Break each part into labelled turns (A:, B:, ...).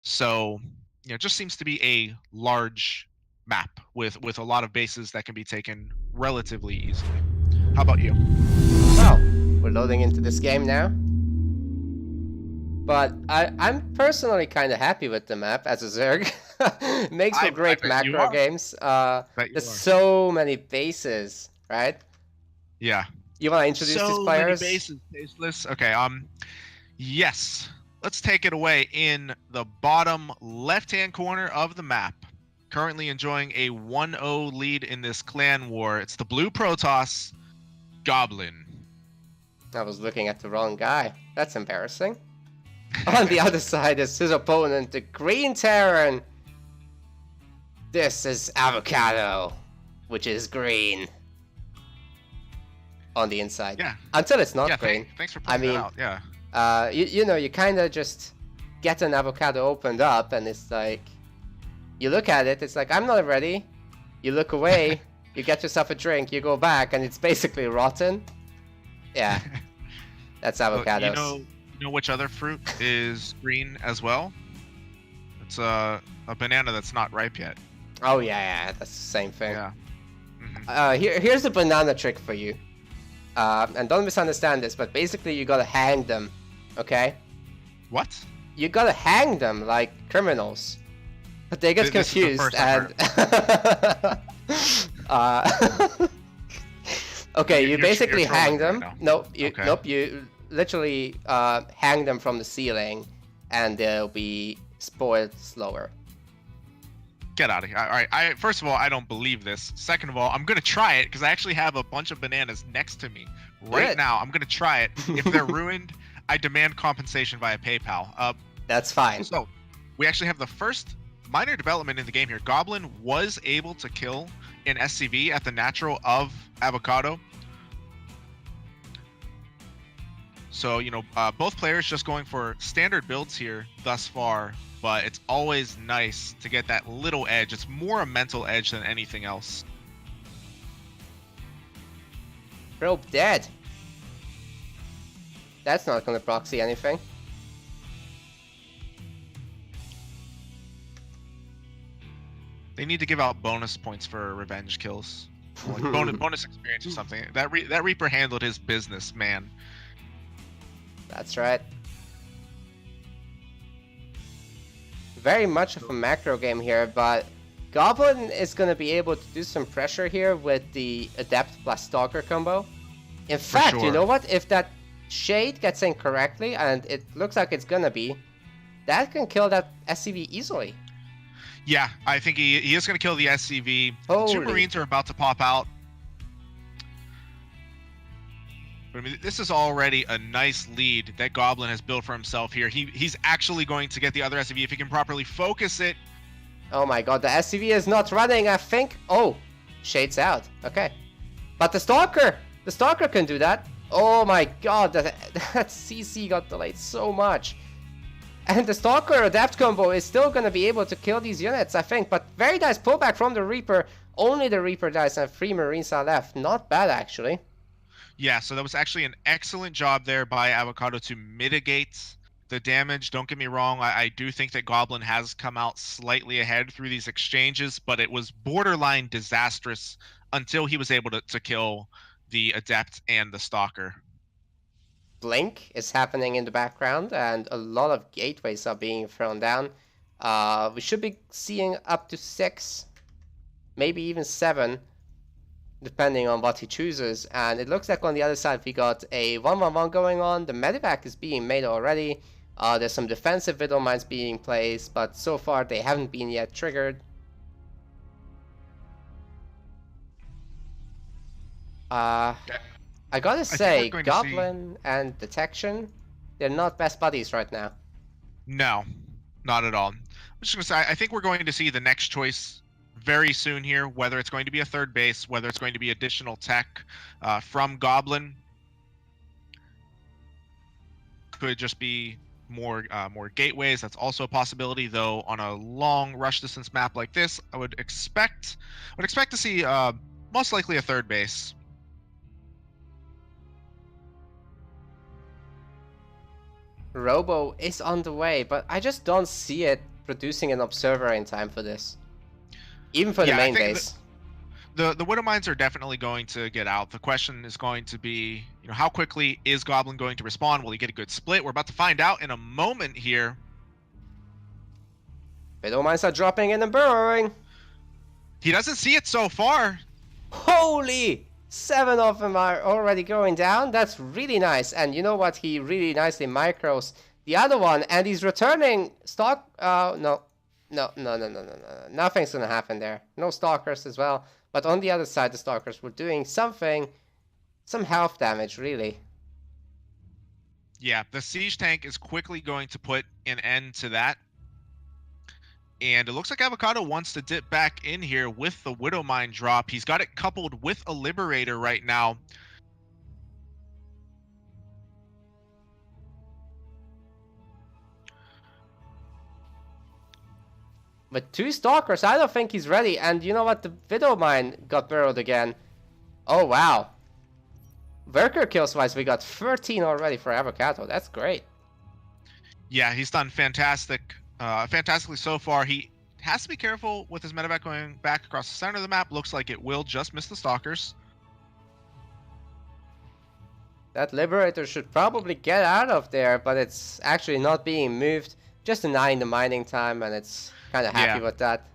A: So, it just seems to be a large map with a lot of bases that can be taken relatively easily. How about you?
B: Well, we're loading into this game now. But I'm personally kind of happy with the map as a Zerg. Makes for
A: I
B: great
A: bet you
B: macro
A: are.
B: games.
A: Bet
B: There's
A: you are.
B: so many bases, right?
A: Yeah.
B: You want to introduce these
A: So many
B: players?
A: bases, tasteless. Okay, yes. Let's take it away in the bottom left-hand corner of the map. Currently enjoying a 1-0 lead in this clan war. It's the blue Protoss Goblin.
B: I was looking at the wrong guy. That's embarrassing. On the other side is his opponent, the Green Terran. This is Avocado, which is green on the inside.
A: Yeah.
B: Until it's
A: Yeah,
B: not green.
A: thanks for
B: I
A: pointing that
B: mean,
A: out. Yeah.
B: you kind of just get an avocado opened up, and it's like, you look at it, it's like, I'm not ready. You look away, you get yourself a drink, you go back, and it's basically rotten. Yeah, that's
A: Well,
B: avocados.
A: you know which other fruit is green as well? It's a banana that's not ripe yet.
B: Oh yeah, that's the same thing.
A: Yeah. Hmm.
B: Here's a banana trick for you. And don't misunderstand this, but basically you gotta hang them, okay?
A: What?
B: You gotta hang them like criminals. But they get
A: This is the
B: confused
A: first I've
B: and...
A: heard.
B: uh, okay, you
A: You're
B: basically
A: trolling
B: hang
A: me right
B: them.
A: now. Okay.
B: Nope, you literally hang them from the ceiling and they'll be spoiled slower.
A: Get out of here. All right. First of all, I don't believe this. Second of all, I'm gonna try it because I actually have a bunch of bananas next to me right
B: Good.
A: now. I'm gonna try it. If they're ruined, I demand compensation via PayPal.
B: That's fine.
A: So we actually have the first minor development in the game here. Goblin was able to kill an SCV at the natural of Avocado. So, both players just going for standard builds here thus far, but it's always nice to get that little edge. It's more a mental edge than anything else.
B: Probe dead. That's not gonna proxy anything.
A: They need to give out bonus points for revenge kills. Like bonus experience or something. That Reaper handled his business, man.
B: That's right. Very much of a macro game here, but Goblin is going to be able to do some pressure here with the Adept plus Stalker combo. In fact,
A: sure.
B: you know what? If that Shade gets in correctly, and it looks like it's going to be, that can kill that SCV easily.
A: Yeah, I think he is going to kill the SCV.
B: Holy.
A: 2 Marines are about to pop out. But I mean, this is already a nice lead that Goblin has built for himself here. He's actually going to get the other SCV if he can properly focus it.
B: Oh my god, the SCV is not running, I think. Oh, Shade's out. Okay. But the Stalker can do that. Oh my god, that CC got delayed so much. And the Stalker Adapt combo is still going to be able to kill these units, I think. But very nice pullback from the Reaper. Only the Reaper dies and 3 Marines are left. Not bad, actually.
A: Yeah, so that was actually an excellent job there by Avocado to mitigate the damage. Don't get me wrong, I do think that Goblin has come out slightly ahead through these exchanges, but it was borderline disastrous until he was able to kill the Adept and the Stalker.
B: Blink is happening in the background, and a lot of gateways are being thrown down. We should be seeing up to 6, maybe even 7, depending on what he chooses. And it looks like on the other side we got a 1-1-1 going on. The medevac is being made already. There's some defensive Widow Mines being placed, but so far they haven't been yet triggered. I gotta say, Goblin and Detection, they're not best buddies right now.
A: No, not at all. I'm just going to say, I think we're going to see the next choice very soon here, whether it's going to be a third base, whether it's going to be additional tech from Goblin. Could just be more gateways. That's also a possibility, though. On a long rush distance map like this, I would expect to see most likely a third base.
B: Robo is on the way, but I just don't see it producing an observer in time for this. Even for the
A: Yeah, I
B: main
A: think
B: base.
A: the Widow Mines are definitely going to get out. The question is going to be, how quickly is Goblin going to respond? Will he get a good split? We're about to find out in a moment here.
B: Widow Mines are dropping in and burrowing.
A: He doesn't see it so far.
B: Holy! 7 of them are already going down. That's really nice. And you know what? He really nicely micros the other one, and he's returning stock. No. No. Nothing's gonna happen there. No stalkers as well. But on the other side, the stalkers were doing something, some health damage, really.
A: Yeah, the siege tank is quickly going to put an end to that. And it looks like Avocado wants to dip back in here with the Widow Mine drop. He's got it coupled with a Liberator right now.
B: With 2 stalkers, I don't think he's ready. And you know what? The Widow Mine got burrowed again. Oh, wow. Worker kills wise, we got 13 already for Avocado. That's great.
A: Yeah, he's done fantastically so far. He has to be careful with his medevac going back across the center of the map. Looks like it will just miss the stalkers.
B: That Liberator should probably get out of there, but it's actually not being moved. Just denying the mining time, and it's kind of happy with that.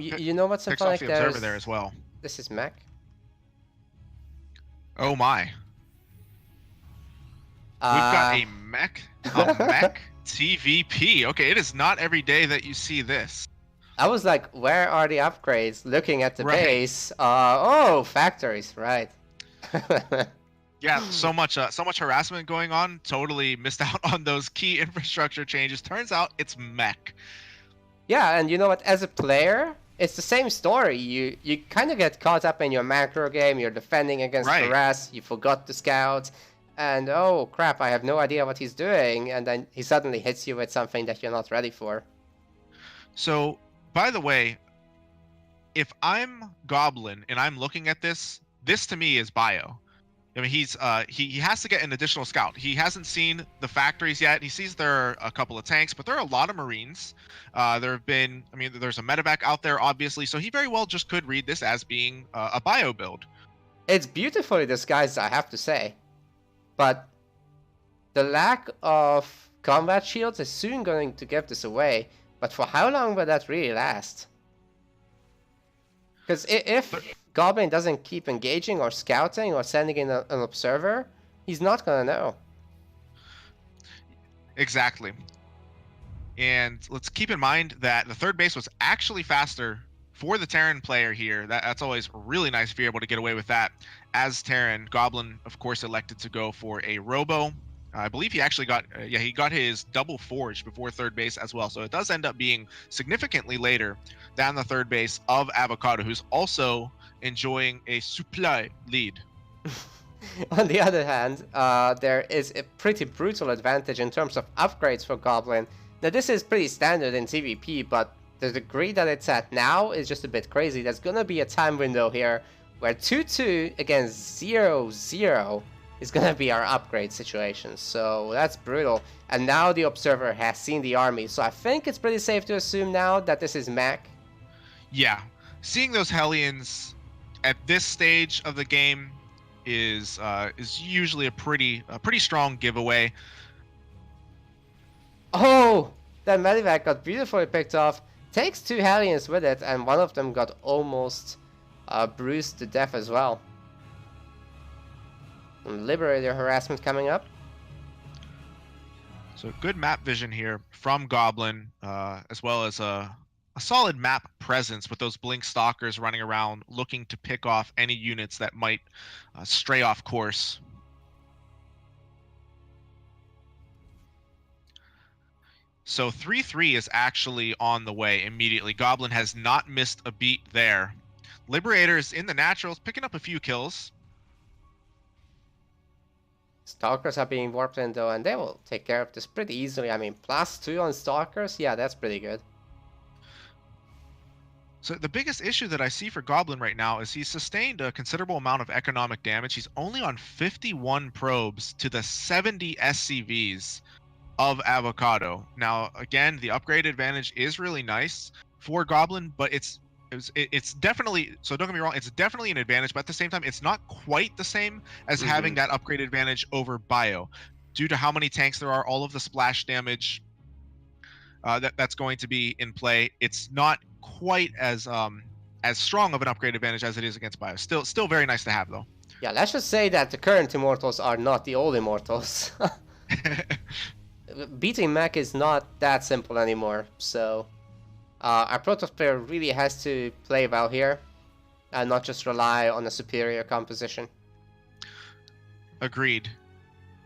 B: You know what's
A: picks
B: funny?
A: off the observer there as well.
B: This is Mac.
A: Oh my. We've got a mech TVP. Okay, it is not every day that you see this.
B: I was like, where are the upgrades? Looking at the base. Oh, factories, right.
A: Yeah, so much harassment going on. Totally missed out on those key infrastructure changes. Turns out it's mech.
B: Yeah, and you know what? As a player, it's the same story. You kind of get caught up in your macro game. You're defending against harass. You forgot the scouts. And oh crap, I have no idea what he's doing. And then he suddenly hits you with something that you're not ready for.
A: So, by the way, if I'm Goblin and I'm looking at this to me is bio. I mean, he has to get an additional scout. He hasn't seen the factories yet. He sees there are a couple of tanks, but there are a lot of Marines. There's a medevac out there, obviously, so he very well just could read this as being a bio build.
B: It's beautifully disguised, I have to say. But the lack of combat shields is soon going to give this away. But for how long will that really last? Because if Goblin doesn't keep engaging or scouting or sending in an observer, he's not going to know.
A: Exactly. And let's keep in mind that the third base was actually faster for the Terran player here. That's always really nice if you're able to get away with that. As Terran, Goblin, of course, elected to go for a Robo. I believe he actually got, he got his double forge before third base as well. So it does end up being significantly later than the third base of Avocado, who's also enjoying a supply lead.
B: On the other hand, there is a pretty brutal advantage in terms of upgrades for Goblin. Now, this is pretty standard in TVP, but the degree that it's at now is just a bit crazy. There's going to be a time window here where 2-2 against 0-0 is going to be our upgrade situation. So that's brutal. And now the Observer has seen the army. So I think it's pretty safe to assume now that this is Mac.
A: Yeah. Seeing those Hellions at this stage of the game is usually a pretty strong giveaway.
B: Oh, that Medivac got beautifully picked off. Takes 2 Hellions with it, and one of them got almost bruised to death as well. And Liberator harassment coming up.
A: So good map vision here from Goblin, as well as a solid map presence with those Blink Stalkers running around looking to pick off any units that might stray off course. So 3-3 is actually on the way immediately. Goblin has not missed a beat there. Liberator's in the naturals, picking up a few kills.
B: Stalkers are being warped in though, and they will take care of this pretty easily. I mean, +2 on Stalkers? Yeah, that's pretty good.
A: So the biggest issue that I see for Goblin right now is he's sustained a considerable amount of economic damage. He's only on 51 probes to the 70 SCVs of Avocado. Now, again, the upgrade advantage is really nice for Goblin, but it's definitely, so don't get me wrong, it's definitely an advantage, but at the same time, it's not quite the same as having that upgrade advantage over Bio. Due to how many tanks there are, all of the splash damage that's going to be in play, it's not quite as strong of an upgrade advantage as it is against Bio. Still very nice to have though.
B: Yeah, let's just say that the current Immortals are not the old Immortals. Beating mech is not that simple anymore, so our Protoss player really has to play well here and not just rely on a superior composition.
A: Agreed.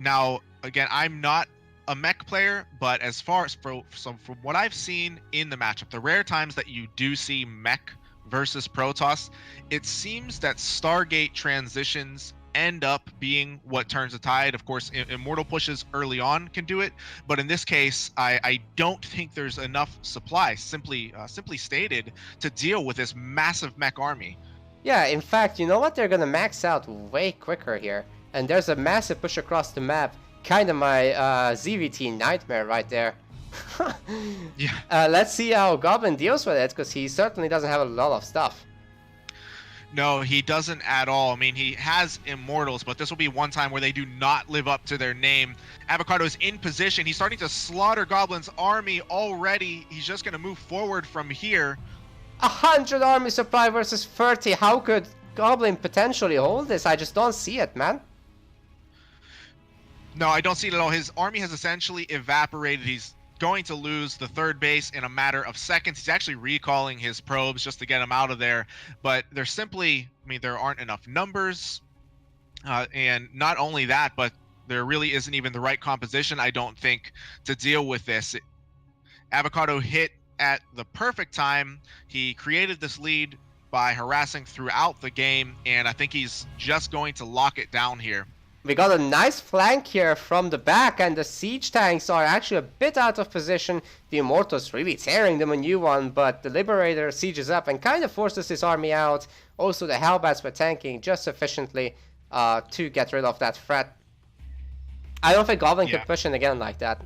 A: Now, again, I'm not a mech player, but as far as from what I've seen in the matchup, the rare times that you do see mech versus Protoss, it seems that Stargate transitions end up being what turns the tide. Of course, Immortal pushes early on can do it, but in this case, I don't think there's enough supply, simply stated, to deal with this massive mech army.
B: Yeah, in fact, you know what? They're gonna max out way quicker here. And there's a massive push across the map. Kind of my ZVT nightmare right there.
A: Yeah.
B: Let's see how Goblin deals with it, because he certainly doesn't have a lot of stuff.
A: No, he doesn't at all. I mean, he has Immortals, but this will be one time where they do not live up to their name. Avocado is in position. He's starting to slaughter Goblin's army already. He's just going to move forward from here.
B: 100 army supply versus 30. How could Goblin potentially hold this? I just don't see it, man.
A: No, I don't see it at all. His army has essentially evaporated. He's going to lose the third base in a matter of seconds. He's actually recalling his probes just to get him out of there. But there's simply, I mean, there aren't enough numbers. And not only that, but there really isn't even the right composition, I don't think, to deal with this. Avocado hit at the perfect time. He created this lead by harassing throughout the game, and I think he's just going to lock it down here.
B: We got a nice flank here from the back, and the siege tanks are actually a bit out of position. The Immortals really tearing them a new one, but the Liberator sieges up and kind of forces his army out. Also, the Hellbats were tanking just sufficiently to get rid of that threat. I don't think Goblin could push in again like that.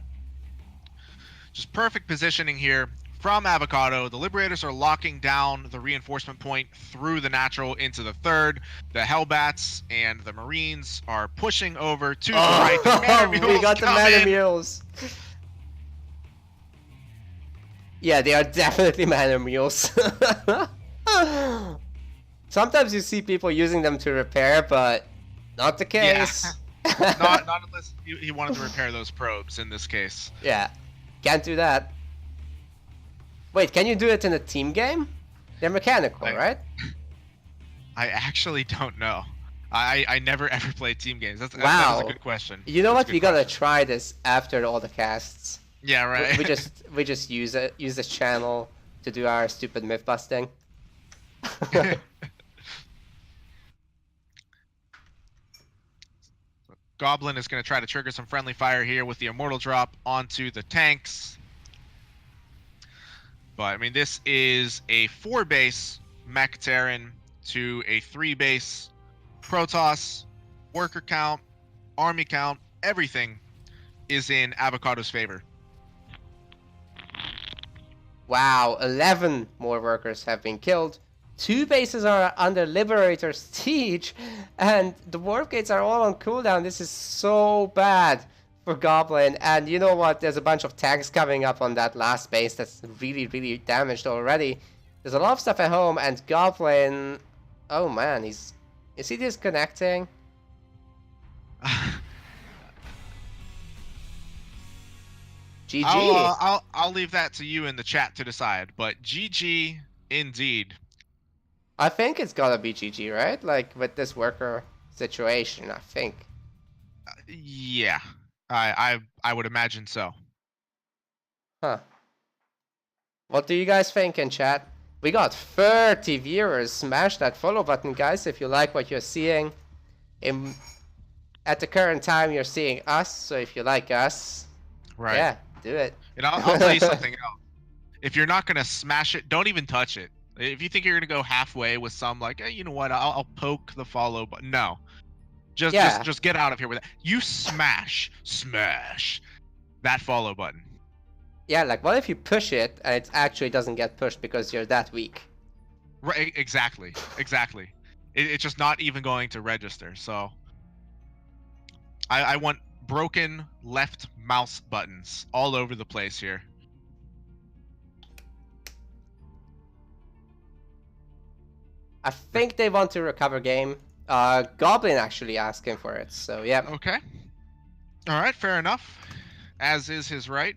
A: Just perfect positioning here from Avocado. The Liberators are locking down the reinforcement point through the natural into the third. The Hellbats and the Marines are pushing over to the right. The
B: we got the Mana Mules. Yeah, they are definitely Mana Mules. Sometimes you see people using them to repair, but not the case.
A: Yeah. not unless he wanted to repair those probes in this case.
B: Yeah, can't do that. Wait, can you do it in a team game? They're mechanical, right?
A: I actually don't know. I never ever played team games. That was a good question.
B: You know what? We gotta try this after all the casts.
A: Yeah, right.
B: we just use this channel to do our stupid myth busting.
A: Goblin is going to try to trigger some friendly fire here with the Immortal drop onto the tanks. But, I mean, this is a 4-base Mech Terran to a 3-base Protoss. Worker count, army count, everything is in Avocado's favor.
B: Wow, 11 more workers have been killed. 2 bases are under Liberator's siege, and the warp gates are all on cooldown. This is so bad for Goblin. And you know what? There's a bunch of tanks coming up on that last base that's really, really damaged already. There's a lot of stuff at home, and Goblin... Oh man, is he disconnecting? GG.
A: I'll leave that to you in the chat to decide, but GG indeed.
B: I think it's gotta be GG, right? Like, with this worker situation, I think.
A: Yeah, I would imagine so.
B: Huh. What do you guys think in chat? We got 30 viewers. Smash that follow button, guys, if you like what you're seeing. At the current time, you're seeing us, so if you like us,
A: right?
B: Yeah, do it.
A: And I'll tell you something else. If you're not gonna smash it, don't even touch it. If you think you're gonna go halfway with some like, hey, you know what, I'll poke the follow, but no, just just
B: Yeah,
A: just get out of here with that. You smash that follow button.
B: yeah. Like, what if you push it and it actually doesn't get pushed because you're that weak?
A: Right, exactly. It's just not even going to register. So I want broken left mouse buttons all over the place here.
B: I think they want to recover game. Goblin actually asking for it, so yeah.
A: Okay. All right, fair enough. As is his right.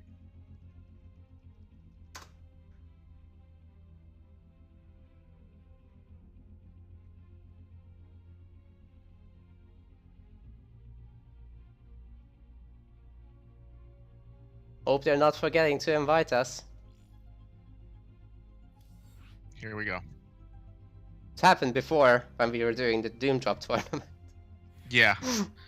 B: Hope they're not forgetting to invite us.
A: Here we go.
B: It's happened before when we were doing the Doom Drop tournament.
A: Yeah.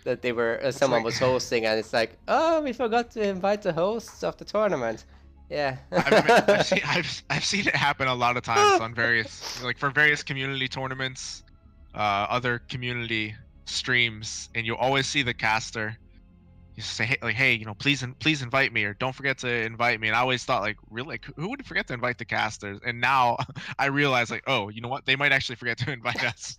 B: That they were someone
A: like...
B: was hosting, and it's like, oh, we forgot to invite the hosts of the tournament. Yeah.
A: I've seen it happen a lot of times on various for various community tournaments, other community streams, and you'll always see the caster. You say hey, please invite me, or don't forget to invite me. And I always thought really, who would forget to invite the casters? And now I realize oh, you know what? They might actually forget to invite us.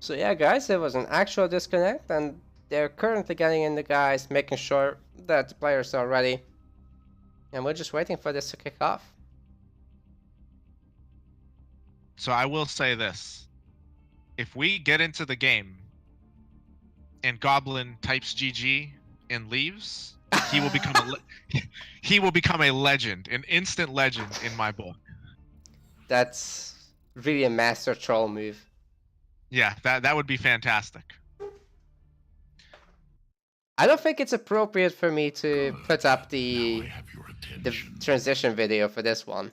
B: So yeah, guys, it was an actual disconnect, and they're currently getting in the guys, making sure that the players are ready. And we're just waiting for this to kick off.
A: So I will say this. If we get into the game and Goblin types GG and leaves, he will become he will become a legend, an instant legend in my book.
B: That's really a master troll move.
A: Yeah, that would be fantastic.
B: I don't think it's appropriate for me to put up the transition video for this one.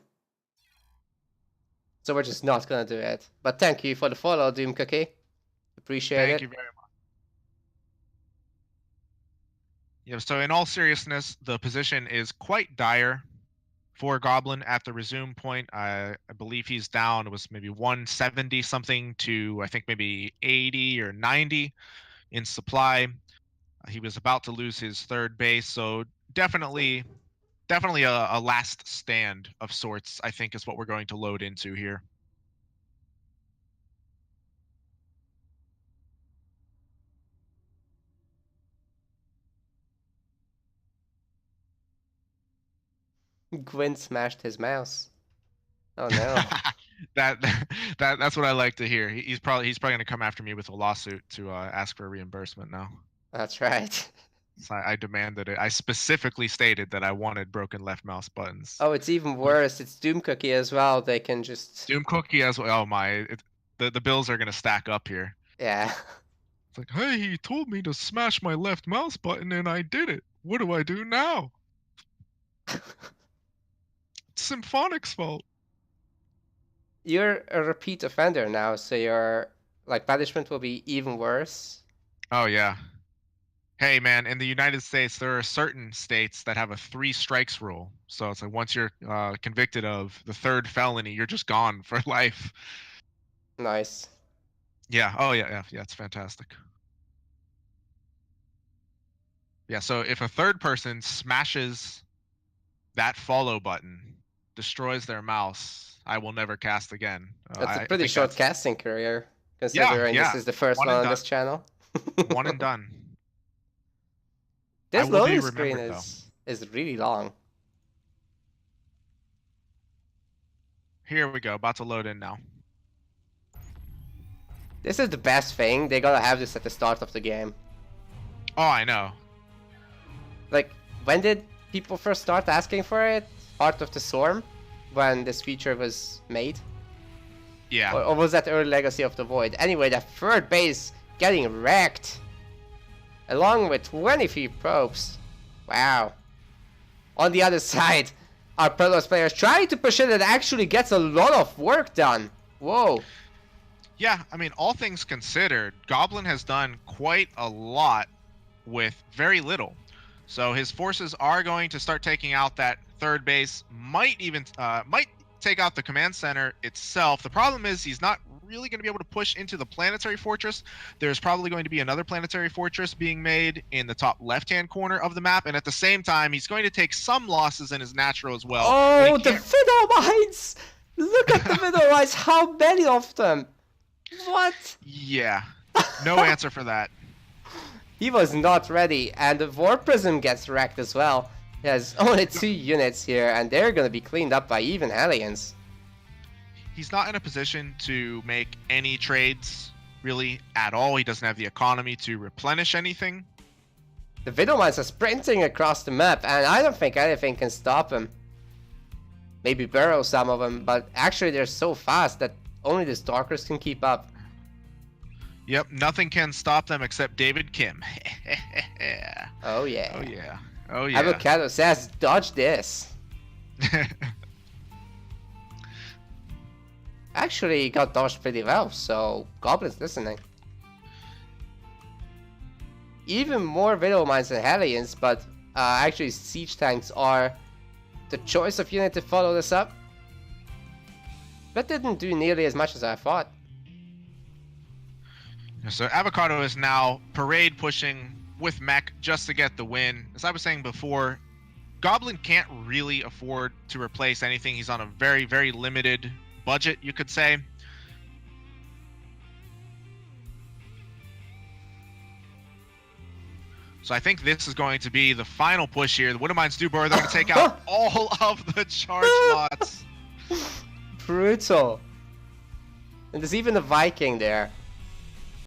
B: So we're just not gonna do it. But thank you for the follow, Doom Cookie. Appreciate it.
A: Thank you very much. Yeah, so in all seriousness, the position is quite dire for Goblin at the resume point. I believe he's down. It was maybe 170 something to I think maybe 80 or 90 in supply. He was about to lose his third base, so definitely a last stand of sorts, I think, is what we're going to load into here.
B: Gwyn smashed his mouse. Oh no.
A: That's what I like to hear. He's probably gonna come after me with a lawsuit to ask for a reimbursement now.
B: That's right.
A: So I demanded it. I specifically stated that I wanted broken left mouse buttons.
B: Oh, it's even worse. It's Doom Cookie as well. They can just
A: Doom Cookie as well. Oh my! The bills are gonna stack up here.
B: yeah.
A: It's like, hey, he told me to smash my left mouse button and I did it. What do I do now? It's Symphonic's fault.
B: You're a repeat offender now, so your punishment will be even worse.
A: Oh yeah. Hey man, in the United States, there are certain states that have a 3 strikes rule. So it's like once you're convicted of the 3rd felony, you're just gone for life.
B: Nice.
A: Yeah. Oh yeah. It's fantastic. Yeah. So if a third person smashes that follow button, destroys their mouse, I will never cast again.
B: That's a pretty short casting career, considering
A: Yeah.
B: this is the first one on this channel.
A: One and done.
B: This loading screen is really long.
A: Here we go. About to load in now.
B: This is the best thing. They gotta have this at the start of the game.
A: Oh, I know.
B: Like, when did people first start asking for it? Heart of the Storm? When this feature was made?
A: Yeah.
B: Or was that early Legacy of the Void? Anyway, that third base getting wrecked. Along with 23 probes. Wow. On the other side, our Pelos players trying to push it and actually gets a lot of work done. Whoa.
A: Yeah, I mean, all things considered, Goblin has done quite a lot with very little. So his forces are going to start taking out that third base, might take out the command center itself. The problem is he's not really going to be able to push into the planetary fortress. There's probably going to be another planetary fortress being made in the top left-hand corner of the map, and at the same time, he's going to take some losses in his natural as well.
B: Oh, the Fiddle Mines! Look at the Fiddle Mines, how many of them? What?
A: Yeah, no answer for that.
B: He was not ready, and the War Prism gets wrecked as well. He has only 2 units here, and they're gonna be cleaned up by even aliens.
A: He's not in a position to make any trades, really, at all. He doesn't have the economy to replenish anything.
B: The Fiddle Mines are sprinting across the map, and I don't think anything can stop him. Maybe burrow some of them, but actually they're so fast that only the Stalkers can keep up.
A: Yep, nothing can stop them except David Kim.
B: Oh yeah.
A: Oh yeah. Oh yeah.
B: Avocado says, dodge this. Actually, he got dodged pretty well, so Goblin's listening. Even more Widow Mines than Hellions, but actually Siege Tanks are the choice of unit to follow this up. But didn't do nearly as much as I thought.
A: So Avocado is now parade pushing with mech just to get the win. As I was saying before, Goblin can't really afford to replace anything. He's on a very, very limited budget, you could say. So I think this is going to be the final push here. The Widowmines do burrow. They're going to take out all of the charge lots.
B: Brutal. And there's even a Viking there.